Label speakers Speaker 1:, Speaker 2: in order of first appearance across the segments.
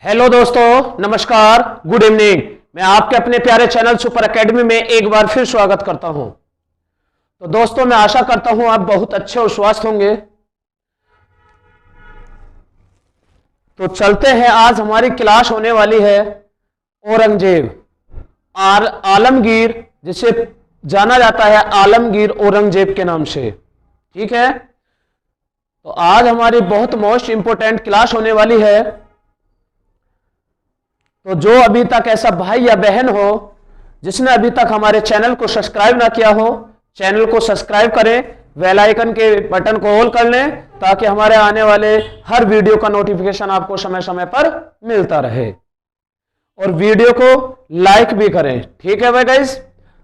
Speaker 1: Hello दोस्तों, नमस्कार, good evening. मैं आपके अपने प्यारे चैनल सुपर एकेडमी में एक बार फिर स्वागत करता हूं। तो दोस्तों, मैं आशा करता हूं आप बहुत अच्छे और स्वस्थ होंगे। तो चलते हैं, आज हमारी क्लास होने वाली है औरंगजेब आलमगीर, जिसे जाना जाता है आलमगीर औरंगजेब के नाम से। ठीक है, तो आज हमारी बहुत मोस्ट इंपोर्टेंट क्लास होने वाली है। तो जो अभी तक ऐसा भाई या बहन हो जिसने अभी तक हमारे चैनल को सब्सक्राइब ना किया हो, चैनल को सब्सक्राइब करें, बेल आइकन के बटन को ऑल कर लें ताकि हमारे आने वाले हर वीडियो का नोटिफिकेशन आपको समय समय पर मिलता रहे। और वीडियो को लाइक भी करें। ठीक है भाई गाइस,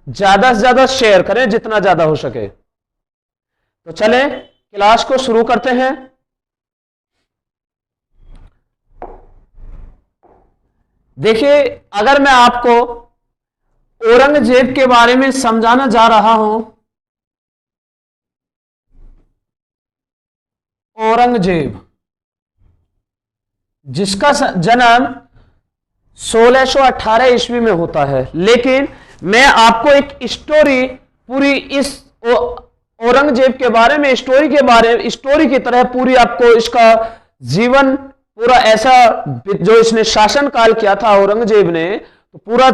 Speaker 1: ज्यादा से ज्यादा शेयर करें जितना ज्यादा हो सके। तो चलें क्लास को शुरू करते हैं। देखिए, अगर मैं आपको औरंगजेब के बारे में समझाना जा रहा हूं, औरंगजेब जिसका जन्म 1618 ईस्वी में होता है, लेकिन मैं आपको एक स्टोरी पूरी इस औरंगजेब के बारे में स्टोरी की तरह पूरी आपको इसका जीवन पूरा ऐसा जो इसने शासन काल किया था औरंगजेब ने, तो पूरा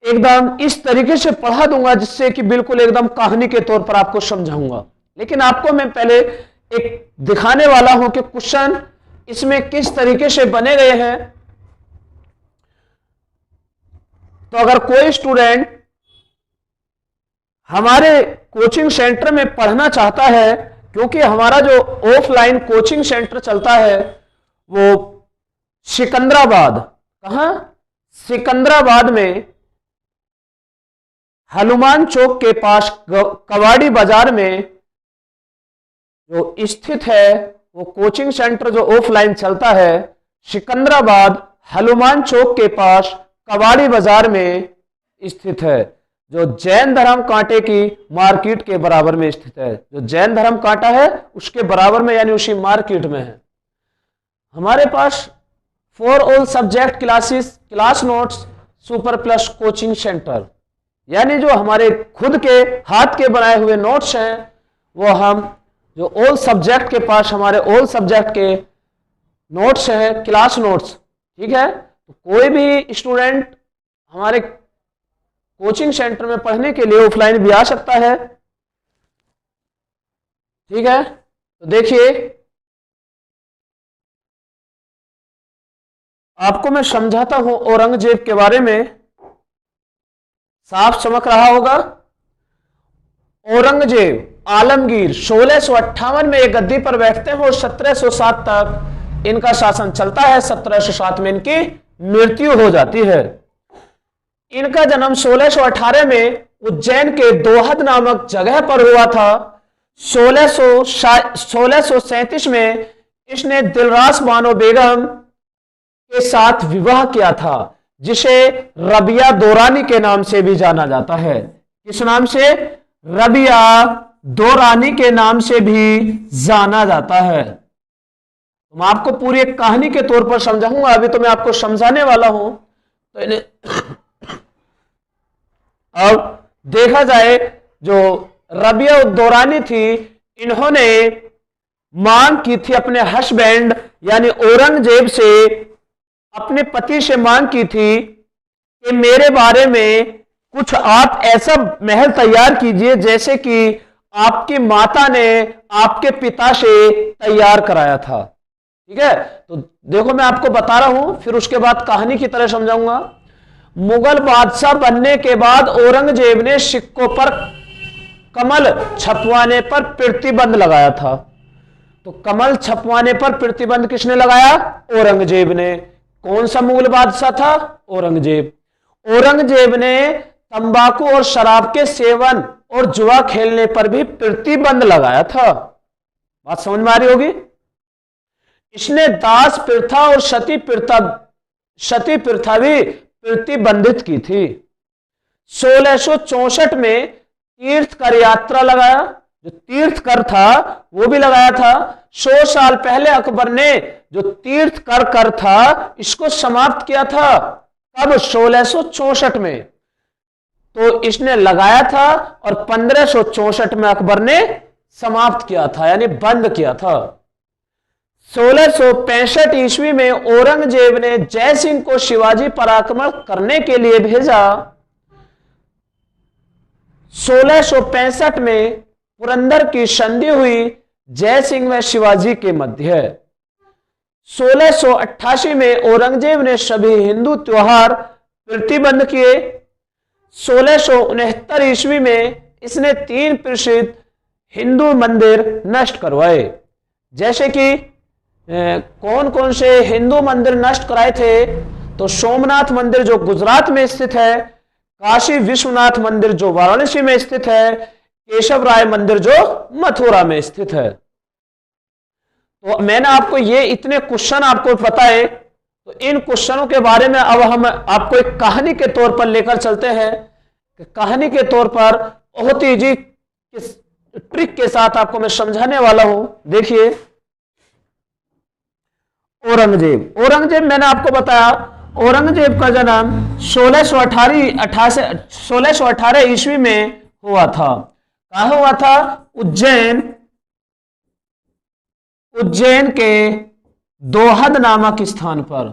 Speaker 1: एकदम इस तरीके से पढ़ा दूंगा जिससे कि बिल्कुल एकदम कहानी के तौर पर आपको समझाऊंगा। लेकिन आपको मैं पहले एक दिखाने वाला हूं कि क्वेश्चन इसमें किस तरीके से बने गए हैं। तो अगर कोई स्टूडेंट हमारे कोचिंग सेंटर में पढ़ना चाहता है, क्योंकि हमारा जो ऑफलाइन कोचिंग सेंटर चलता है वो सिकंदराबाद, कहां? सिकंदराबाद में हनुमान चौक के पास कवाड़ी बाजार में जो स्थित है, वो कोचिंग सेंटर जो ऑफलाइन चलता है सिकंदराबाद हनुमान चौक के पास कवाड़ी बाजार में स्थित है, जो जैन धर्म कांटे की मार्केट के बराबर में स्थित है। जो जैन धर्म कांटा है उसके बराबर में, यानी उसी मार्केट में है। हमारे पास for all subject classes, class notes, super plus coaching centre, यानी जो हमारे खुद के हाथ के बनाए हुए नोट्स हैं, वो हम जो ऑल सब्जेक्ट के पास हमारे ऑल सब्जेक्ट के नोट्स हैं, क्लास नोट्स। ठीक है, तो कोई भी स्टूडेंट हमारे कोचिंग सेंटर में पढ़ने के लिए ऑफलाइन भी आ सकता है। ठीक है, तो देखिए आपको मैं समझाता हूं औरंगजेब के बारे में, साफ चमक रहा होगा। औरंगजेब आलमगीर 1658 में एक गद्दी पर बैठते हैं और 1707 तक इनका शासन चलता है। 1707 में इनकी मृत्यु हो जाती है। इनका जन्म 1618 में उज्जैन के दोहद नामक जगह पर हुआ था। 1637 में इसने दिलरास बानो बेगम के साथ विवाह किया था, जिसे रबिया दौरानी के नाम से भी जाना जाता है। किस नाम से? रबिया दौरानी के नाम से भी जाना जाता है। तो मैं आपको पूरी एक कहानी के तौर पर समझाऊंगा, अभी तो मैं आपको समझाने वाला हूं। तो इन्हें अब देखा जाए, जो रबिया दौरानी थी, इन्होंने मांग की थी अपने हस्बैंड यानी औरंगजेब से, अपने पति से मांग की थी कि मेरे बारे में कुछ आप ऐसा महल तैयार कीजिए जैसे कि आपकी माता ने आपके पिता से तैयार कराया था। ठीक है, तो देखो मैं आपको बता रहा हूं, फिर उसके बाद कहानी की तरह समझाऊंगा। मुगल बादशाह बनने के बाद औरंगजेब ने सिक्कों पर कमल छपवाने पर प्रतिबंध लगाया था। तो कमल छपवाने पर प्रतिबंध किसने लगाया? औरंगजेब ने। कौन सा मुगल बादशाह था? औरंगजेब। औरंगजेब ने तंबाकू और शराब के सेवन और जुआ खेलने पर भी प्रतिबंध लगाया था। बात समझ में आ रही होगी। इसने दास प्रथा और सती प्रथा भी प्रतिबंधित की थी। 1664 में तीर्थ कर यात्रा लगाया, जो तीर्थ कर था वो भी लगाया था। 100 साल पहले अकबर ने जो तीर्थ कर था इसको समाप्त किया था। कब? 1664 में। तो इसने लगाया था और 1564 में अकबर ने समाप्त किया था, यानी बंद किया था। 1665 ईस्वी में औरंगजेब ने जय सिंह को शिवाजी पर आक्रमण करने के लिए भेजा। 1665 में पुरंदर की संधि हुई जय सिंह व शिवाजी के मध्य। 1688 में औरंगजेब ने सभी हिंदू त्योहार प्रतिबंध किए। 1669 ईस्वी में इसने 3 प्रसिद्ध हिंदू मंदिर नष्ट करवाए। जैसे कि कौन कौन से हिंदू मंदिर नष्ट कराए थे? तो सोमनाथ मंदिर जो गुजरात में स्थित है, काशी विश्वनाथ मंदिर जो वाराणसी में स्थित है, केशव राय मंदिर जो मथुरा में स्थित है। तो मैंने आपको ये इतने क्वेश्चन आपको बताए, तो इन क्वेश्चनों के बारे में अब हम आपको एक कहानी के तौर पर लेकर चलते हैं। कहानी के तौर पर बहुत ही इजी ट्रिक के साथ आपको मैं समझाने वाला हूं। देखिए, औरंगजेब मैंने आपको बताया, औरंगजेब का जन्म 1618 ईस्वी में हुआ था। कहां हुआ था? उज्जैन के दोहद नामक स्थान पर।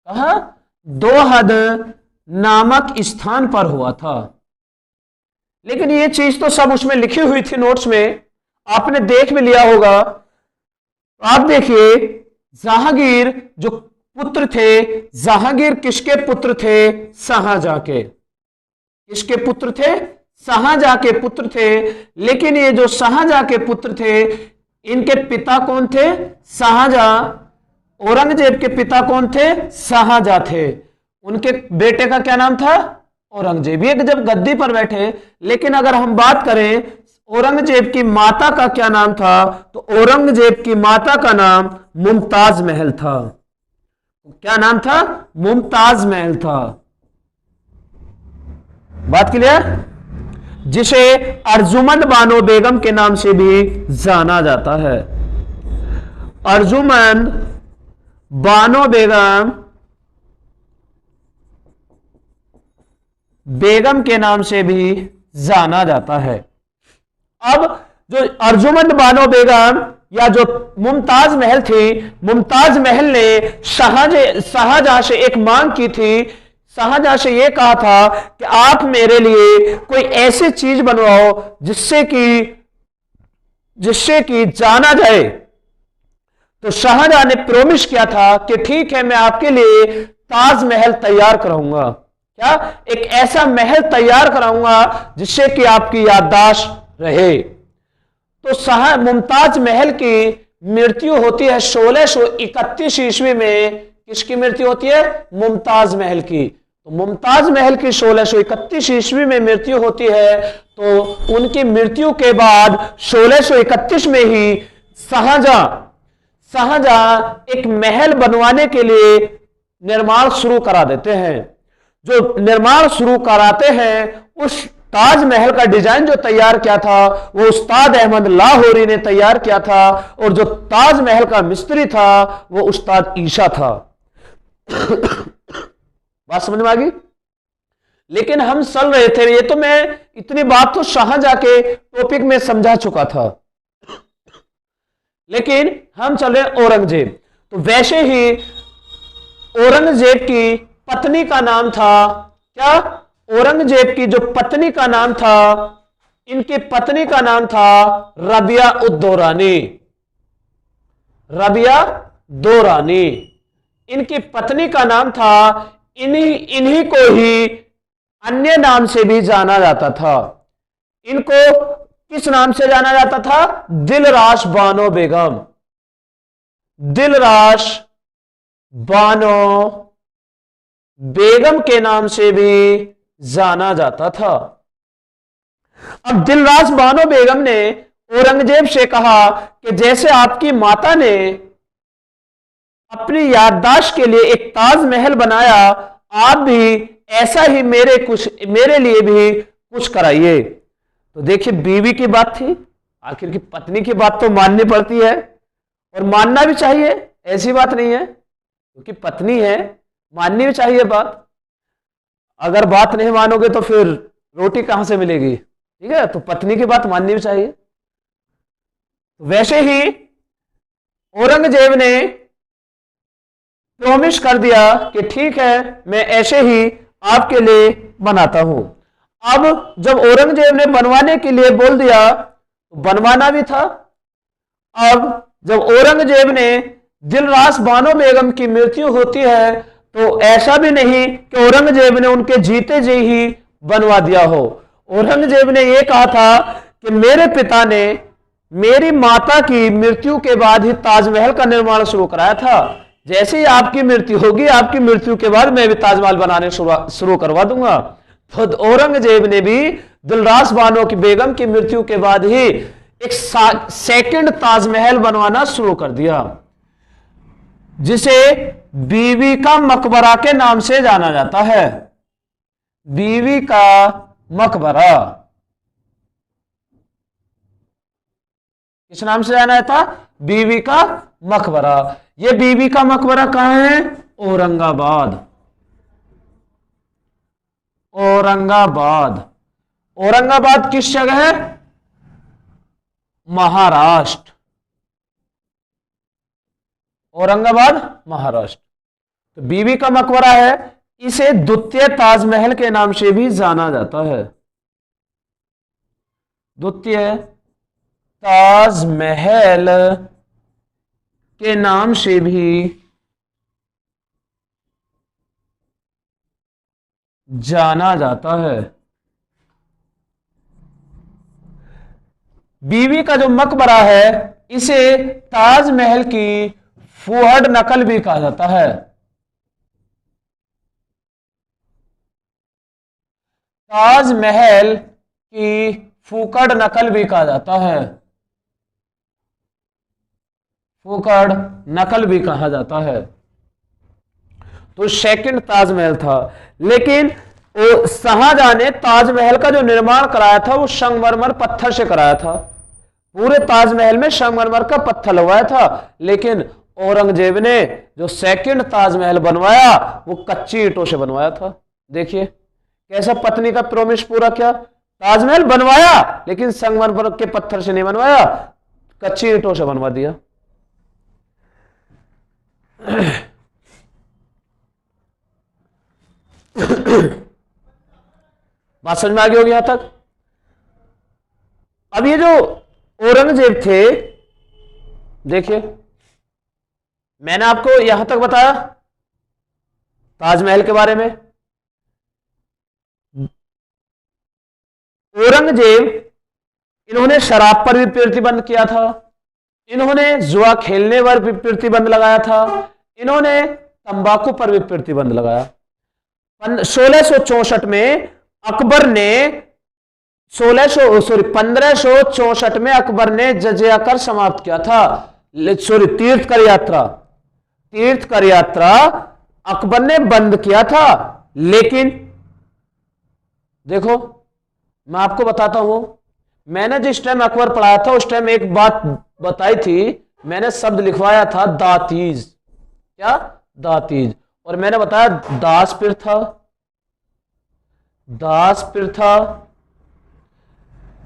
Speaker 1: कहां? दोहद नामक स्थान पर हुआ था। लेकिन ये चीज तो सब उसमें लिखी हुई थी नोट्स में, आपने देख भी लिया होगा। आप देखिए, जहांगीर जो पुत्र थे, जहांगीर किसके पुत्र थे? शाहजहां के। किसके पुत्र थे? शाहजहां के पुत्र थे। लेकिन ये जो शाहजहां के पुत्र थे, इनके पिता कौन थे? शाहजहां। औरंगजेब के पिता कौन थे? शाहजहां थे। उनके बेटे का क्या नाम था? औरंगजेब। ये जब गद्दी पर बैठे। लेकिन अगर हम बात करें औरंगजेब की माता का क्या नाम था, तो औरंगजेब की माता का नाम मुमताज महल था। क्या नाम था? मुमताज महल था। बात क्लियर? जिसे अर्जुमंद बानो बेगम के नाम से भी जाना जाता है। अर्जुमंद बानो बेगम के नाम से भी जाना जाता है। अब जो अर्जुमंद बानो बेगम या जो मुमताज महल थी, मुमताज महल ने शाहजहां से एक मांग की थी। शाहजहां से यह कहा था कि आप मेरे लिए कोई ऐसी चीज बनवाओ जिससे कि जाना जाए। तो शाहजहां ने प्रॉमिस किया था कि ठीक है, मैं आपके लिए ताजमहल तैयार कराऊंगा। क्या? एक ऐसा महल तैयार कराऊंगा जिससे कि आपकी याददाश्त रहे। तो मुमताज महल की मृत्यु होती है 1631 ईस्वी में। किसकी मृत्यु होती है? मुमताज महल की। तो मुमताज महल की 1631 ईस्वी में मृत्यु होती है। तो उनकी मृत्यु के बाद 1631 में ही शाहजहां एक महल बनवाने के लिए निर्माण शुरू करा देते हैं। जो निर्माण शुरू कराते हैं, उस ताजमहल का डिजाइन जो तैयार किया था वो उस्ताद अहमद लाहौरी ने तैयार किया था, और जो ताजमहल का मिस्त्री था वो उस्ताद ईशा था। बात समझ में आ गई? लेकिन हम चल रहे थे, ये तो मैं इतनी बात तो शाहजहां के टॉपिक में समझा चुका था, लेकिन हम चले औरंगजेब। तो वैसे ही औरंगजेब की पत्नी का नाम था क्या? औरंगजेब की जो पत्नी का नाम था, इनकी पत्नी का नाम था रबिया उद दौरानी। रबिया दौरानी इनकी पत्नी का नाम था। इन्हीं को ही अन्य नाम से भी जाना जाता था। इनको किस नाम से जाना जाता था? दिलराश बानो बेगम। दिलराश बानो बेगम के नाम से भी जाना जाता था। अब दिलराश बानो बेगम ने औरंगजेब से कहा कि जैसे आपकी माता ने अपनी याददाश्त के लिए एक ताजमहल बनाया, आप भी ऐसा ही मेरे लिए भी कुछ कराइए। तो देखिए, बीवी की बात थी, आखिर की पत्नी की बात तो माननी पड़ती है और मानना भी चाहिए, ऐसी बात नहीं है, क्योंकि पत्नी है, माननी भी चाहिए बात। अगर बात नहीं मानोगे तो फिर रोटी कहां से मिलेगी, ठीक है, तो पत्नी की बात माननी भी चाहिए। वैसे ही औरंगजेब ने प्रॉमिस कर दिया कि ठीक है, मैं ऐसे ही आपके लिए बनाता हूं। अब जब औरंगजेब ने बनवाने के लिए बोल दिया तो बनवाना भी था। अब जब औरंगजेब ने दिलरास बानो बेगम की मृत्यु होती है तो ऐसा भी नहीं कि औरंगजेब ने उनके जीते जी ही बनवा दिया हो। औरंगजेब ने यह कहा था कि मेरे पिता ने मेरी माता की मृत्यु के बाद ही ताजमहल का निर्माण शुरू कराया था। जैसे ही आपकी मृत्यु होगी, आपकी मृत्यु के बाद मैं भी ताजमहल बनाने शुरू करवा दूंगा। तो औरंगजेब ने भी दिलरास बानो की बेगम की मृत्यु के बाद ही एक सेकंड ताजमहल बनवाना शुरू कर दिया, जिसे बीवी का मकबरा के नाम से जाना जाता है। बीवी का मकबरा किस नाम से जाना जाता? बीवी का मकबरा। यह बीवी का मकबरा कहां है? औरंगाबाद। औरंगाबाद। औरंगाबाद किस जगह है? महाराष्ट्र। औरंगाबाद महाराष्ट्र। तो बीवी का मकबरा है, इसे द्वितीय ताजमहल के नाम से भी जाना जाता है। द्वितीय ताजमहल के नाम से भी जाना जाता है। बीवी का जो मकबरा है इसे ताजमहल की फुहड़ नकल भी कहा जाता है। ताजमहल की फुकड़ नकल भी कहा जाता है। फुकड़ नकल भी कहा जाता है। तो सेकंड ताजमहल था, लेकिन शाहजहां ने ताजमहल का जो निर्माण कराया था वो संगमरमर पत्थर से कराया था। पूरे ताजमहल में संगमरमर का पत्थर लगवाया था, लेकिन औरंगजेब ने जो सेकंड ताजमहल बनवाया वो कच्ची ईंटों से बनवाया था। देखिए कैसा पत्नी का प्रॉमिस पूरा किया। ताजमहल बनवाया लेकिन संगमरमर के पत्थर से नहीं बनवाया, कच्ची ईंटों से बनवा दिया। बात समझ में आ गई होगी यहां तक। अब ये जो औरंगजेब थे, देखिए मैंने आपको यहां तक बताया ताजमहल के बारे में। औरंगजेब इन्होंने शराब पर भी प्रतिबंध किया था, इन्होंने जुआ खेलने पर भी प्रतिबंध लगाया था, इन्होंने तंबाकू पर भी प्रतिबंध लगाया। 1664 में अकबर ने 1564 में अकबर ने जजिया कर समाप्त किया था। तीर्थकर यात्रा, तीर्थकर यात्रा अकबर ने बंद किया था। लेकिन देखो मैं आपको बताता हूं, मैंने जिस टाइम अकबर पढ़ाया था उस टाइम एक बात बताई थी, मैंने शब्द लिखवाया था दातीज। क्या? दातीज। और मैंने बताया दास प्रथा, दास प्रथा,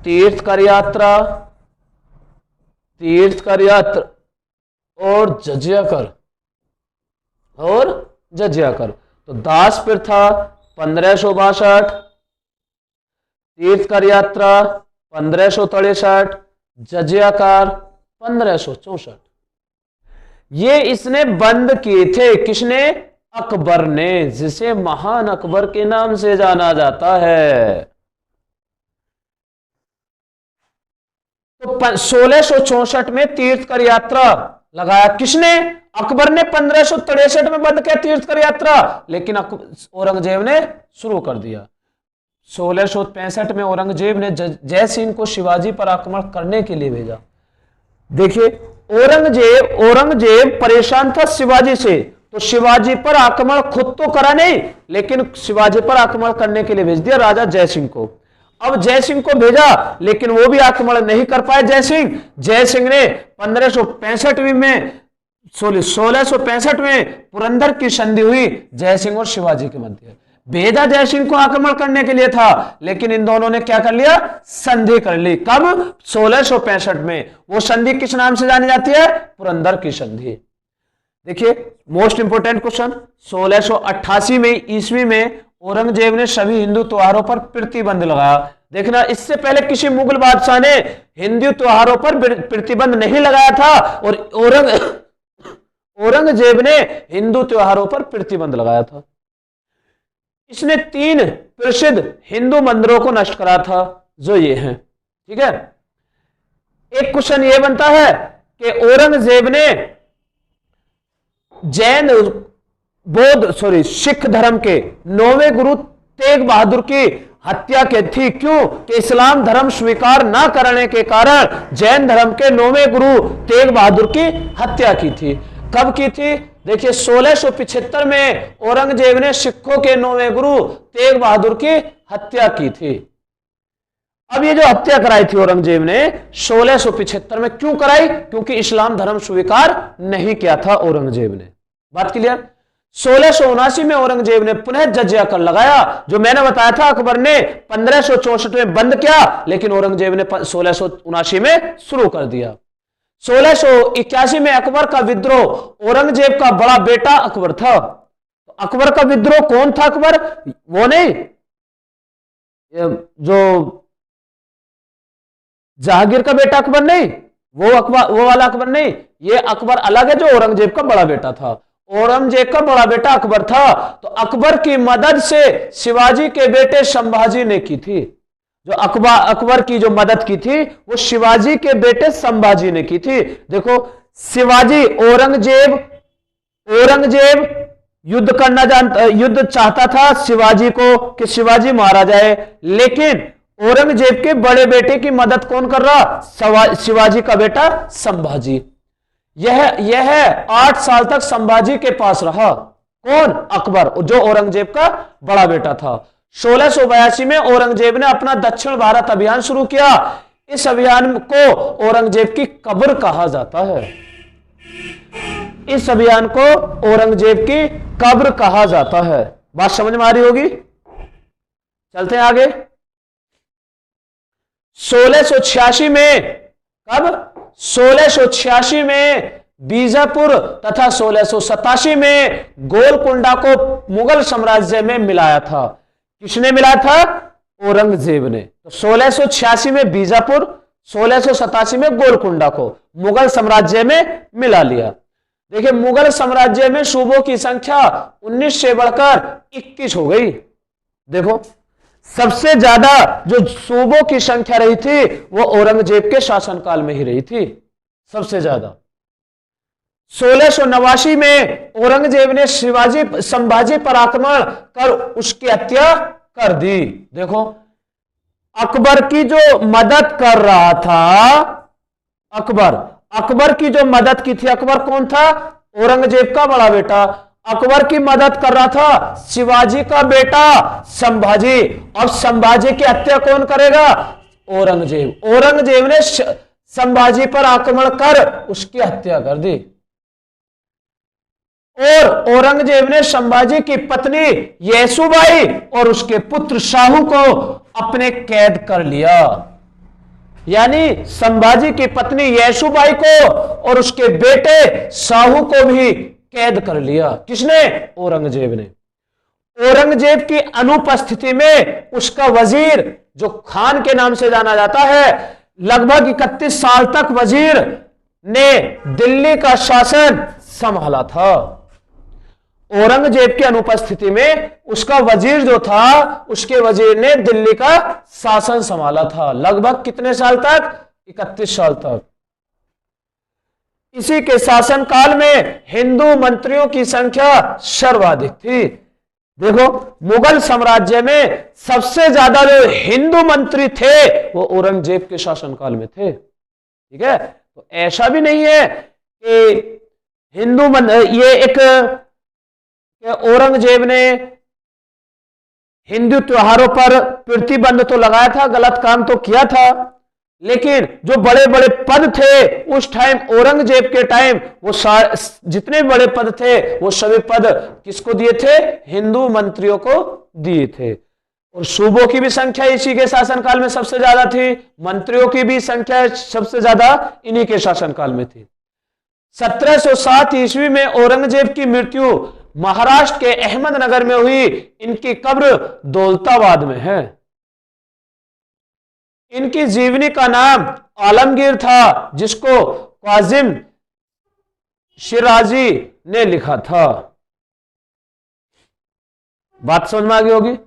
Speaker 1: तीर्थकर यात्रा, तीर्थकर यात्रा और जजिया कर, और जजिया कर। तो दास प्रथा 1562, तीर्थकर यात्रा 1563, जजिया कर 1564। ये इसने बंद किए थे। किसने? अकबर ने, जिसे महान अकबर के नाम से जाना जाता है। तो 1664 में तीर्थकर यात्रा लगाया किसने? अकबर ने 1563 में बंद किया तीर्थकर यात्रा, लेकिन औरंगजेब ने शुरू कर दिया। 1665 में औरंगजेब ने जय सिंह को शिवाजी पर आक्रमण करने के लिए भेजा। देखिए औरंगजेब परेशान था शिवाजी से, तो शिवाजी पर आक्रमण खुद तो करा नहीं, लेकिन शिवाजी पर आक्रमण करने के लिए भेज दिया राजा जय सिंह को। अब जय सिंह को भेजा, लेकिन वो भी आक्रमण नहीं कर पाए जय सिंह। जय सिंह ने 1565 में 1665 में पुरंदर की संधि हुई जय सिंह और शिवाजी के मध्य। भेजा जय सिंह को आक्रमण करने के लिए था, लेकिन इन दोनों ने क्या कर लिया, संधि कर ली। कब? 1665 में। वो संधि किस नाम से जानी जाती है? पुरंदर की संधि। देखिए मोस्ट इंपोर्टेंट क्वेश्चन, 1688 में ईस्वी में औरंगजेब ने सभी हिंदू त्योहारों पर प्रतिबंध लगाया। देखना, इससे पहले किसी मुगल बादशाह ने हिंदू त्योहारों पर प्रतिबंध नहीं लगाया था, और औरंगजेब ने हिंदू त्योहारों पर प्रतिबंध लगाया था। इसने 3 प्रसिद्ध हिंदू मंदिरों को नष्ट करा था, जो ये हैं। ठीक है, एक क्वेश्चन ये बनता है कि औरंगजेब ने सिख धर्म के 9वें गुरु तेग बहादुर की हत्या की थी। क्यों? कि इस्लाम धर्म स्वीकार न करने के कारण जैन धर्म के 9वें गुरु तेग बहादुर की हत्या की थी। कब की थी? देखिए 1675 में औरंगजेब ने सिखों के 9वें गुरु तेग बहादुर की हत्या की थी। अब ये जो हत्या कराई थी औरंगजेब ने 1675 में, क्यों कराई? क्योंकि इस्लाम धर्म स्वीकार नहीं किया था औरंगजेब ने। बात क्लियर? 1679 में औरंगजेब ने पुनः जजिया कर लगाया, जो मैंने बताया था अकबर ने 1564 में बंद किया, लेकिन औरंगजेब ने 1679 में शुरू कर दिया। 1681 में अकबर का विद्रोह, औरंगजेब का बड़ा बेटा अकबर था। तो अकबर का विद्रोह कौन था? अकबर वो नहीं जो जहांगीर का बेटा अकबर नहीं, वो वाला अकबर नहीं, ये अकबर अलग है, जो औरंगजेब का बड़ा बेटा था। औरंगजेब का बड़ा बेटा अकबर था। तो अकबर की मदद से शिवाजी के बेटे संभाजी ने की थी। जो अकबर की जो मदद की थी वो शिवाजी के बेटे संभाजी ने की थी। देखो शिवाजी, औरंगजेब युद्ध चाहता था शिवाजी को कि शिवाजी मारा जाए, लेकिन औरंगजेब के बड़े बेटे की मदद कौन कर रहा? शिवाजी का बेटा संभाजी। यह 8 साल तक संभाजी के पास रहा। कौन? अकबर, जो औरंगजेब का बड़ा बेटा था। 1682 में औरंगजेब ने अपना दक्षिण भारत अभियान शुरू किया। इस अभियान को औरंगजेब की कब्र कहा जाता है। इस अभियान को औरंगजेब की कब्र कहा जाता है। बात समझ में आ रही होगी? चलते हैं आगे। 1686 में, कब? 1686 में बीजापुर तथा 1687 में गोलकुंडा को मुगल साम्राज्य में मिलाया था। किसने मिलाया था? औरंगजेब ने। तो 1686 में बीजापुर, 1687 में गोलकुंडा को मुगल साम्राज्य में मिला लिया। देखिए मुगल साम्राज्य में सूबों की संख्या 19 से बढ़कर 21 हो गई। देखो सबसे ज्यादा जो सूबों की संख्या रही थी वो औरंगजेब के शासनकाल में ही रही थी, सबसे ज्यादा। 1689 में औरंगजेब ने संभाजी पर आक्रमण कर उसकी हत्या कर दी। देखो अकबर की जो मदद कर रहा था, अकबर की जो मदद की थी, अकबर कौन था? औरंगजेब का बड़ा बेटा। अकबर की मदद कर रहा था शिवाजी का बेटा संभाजी। अब संभाजी की हत्या कौन करेगा? औरंगजेब। औरंगजेब ने संभाजी पर आक्रमण कर उसकी हत्या कर दी। और औरंगजेब ने संभाजी की पत्नी येसुबाई और उसके पुत्र शाहू को अपने कैद कर लिया। यानी संभाजी की पत्नी येसुबाई को और उसके बेटे शाहू को भी कैद कर लिया। किसने? औरंगजेब ने। औरंगजेब की अनुपस्थिति में उसका वजीर, जो खान के नाम से जाना जाता है, लगभग 31 साल तक वजीर ने दिल्ली का शासन संभाला था। औरंगजेब की अनुपस्थिति में उसका वजीर जो था, उसके वजीर ने दिल्ली का शासन संभाला था। लगभग कितने साल तक? 31 साल तक। इसी के शासनकाल में हिंदू मंत्रियों की संख्या सर्वाधिक थी। देखो मुगल साम्राज्य में सबसे ज्यादा जो हिंदू मंत्री थे वो औरंगजेब के शासनकाल में थे। ठीक है, तो ऐसा भी नहीं है कि ये एक औरंगजेब ने हिंदू त्योहारों पर प्रतिबंध तो लगाया था, गलत काम तो किया था, लेकिन जो बड़े बड़े पद थे उस टाइम, औरंगजेब के टाइम, वो जितने बड़े पद थे वो सभी पद किसको दिए थे? हिंदू मंत्रियों को दिए थे। और सूबों की भी संख्या इसी के शासनकाल में सबसे ज्यादा थी, मंत्रियों की भी संख्या सबसे ज्यादा इन्हीं के शासनकाल में थी। 1707 ईस्वी में औरंगजेब की मृत्यु महाराष्ट्र के अहमदनगर में हुई। इनकी कब्र दौलताबाद में है। इनकी जीवनी का नाम आलमगीर था, जिसको काजिम शिराजी ने लिखा था। बात समझ में आ गई होगी।